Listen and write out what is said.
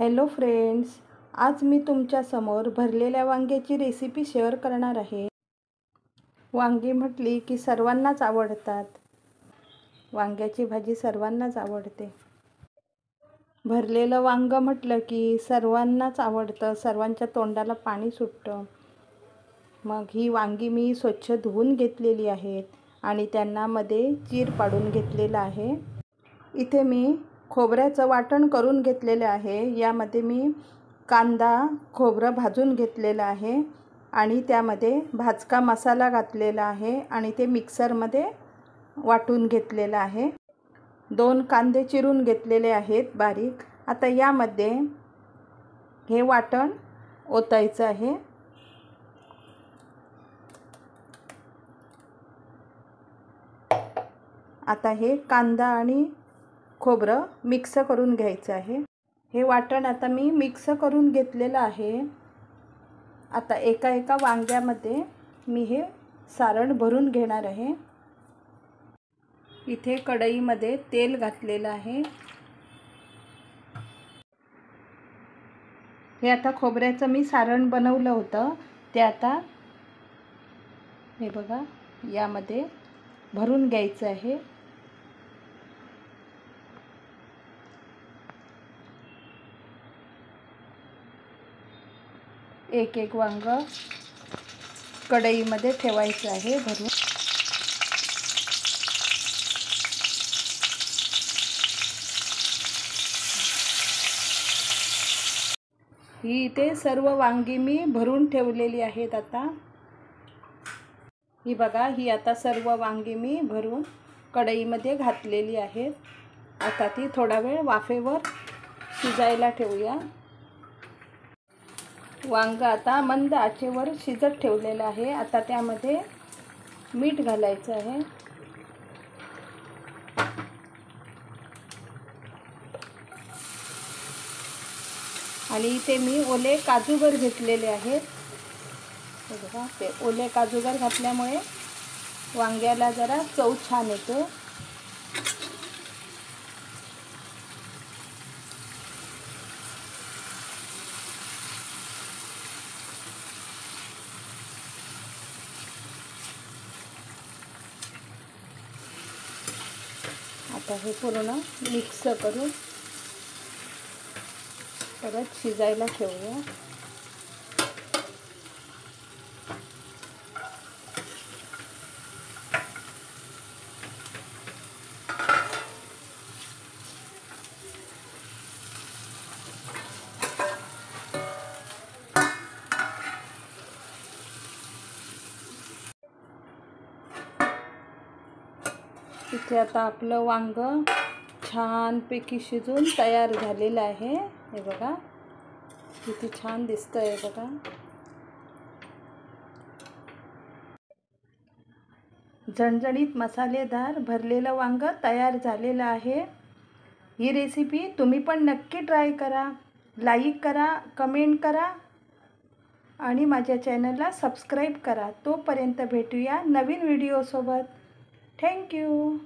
Hello friends, आज मी तुमच्यासमोर भरलेल्या वांग्याची रेसिपी शेअर करणार आहे। वांगी म्हटली की सर्वांनाच आवडतात। वांग्याची भाजी सर्वांनाच आवडते। भरलेलं वांग म्हटलं की सर्वांनाच आवडतं, सर्वांच्या तोंडाला पाणी सुटतं। मग ही वांगी मी स्वच्छ धुवून घेतलेली आहेत आणि त्यांना मध्ये चीर पाडून घेतलेला आहे। इथे मी खोबऱ्याचं वाटण करून घेतलेले आहे। यामध्ये मी कांदा खोबरं भाजून घेतलेलं आहे आणि त्यामध्ये भाजका मसाला घातलेला आहे आणि ते मिक्सरमध्ये वाटून घेतलेलं आहे। 2 कांदे चिरून घेतलेले आहेत बारीक। आता यामध्ये हे वाटण ओतायचं आहे। आता हे कांदा आणि खोबरं मिक्स करून घ्यायचं आहे। हे वाटण आता मी मिक्स करून घेतलेलं आहे। आता एका वांग्यामध्ये मी हे सारण भरून घेणार आहे। इथे कढईमध्ये तेल घातलेलं आहे। हे आता खोबऱ्याचं मी सारण बनवलं होतं ते आता हे बघा यामध्ये भरून घ्यायचं आहे। एक वांग कढईमध्ये ठेवायचं आहे भरून। ही इथे सर्व वांगी मी भरून ठेवलेली आहेत। आता ही बघा, ही आता सर्व वांगी मी भरून कढईमध्ये घातलेली आहेत। आता ती थोडा वेळ वाफेवर शिजायला ठेवूया। वांग आता मंद आचेवर शिजत ठेवलेलं आहे। आता त्यामध्ये मीठ घालायचं आहे आणि इथे मी ओले काजूगर घेतलेले आहेत। बघा, ते ओले काजूगर घातल्यामुळे वांग्याला जरा चव छान येते। आता हे पूर्ण मिक्स करून परत शिजायला ठेवूया। इथे आता आपलं वांग छानपैकी शिजून तयार झालेलं आहे। हे बघा किती छान दिसतंय बघा। झणझणीत मसालेदार भरलेलं वांग तयार झालेलं आहे। ही रेसिपी तुम्ही पण नक्की ट्राय करा, लाईक करा, कमेंट करा आणि माझ्या चॅनलला सबस्क्राईब करा। तोपर्यंत भेटूया नवीन व्हिडिओसोबत। थँक्यू।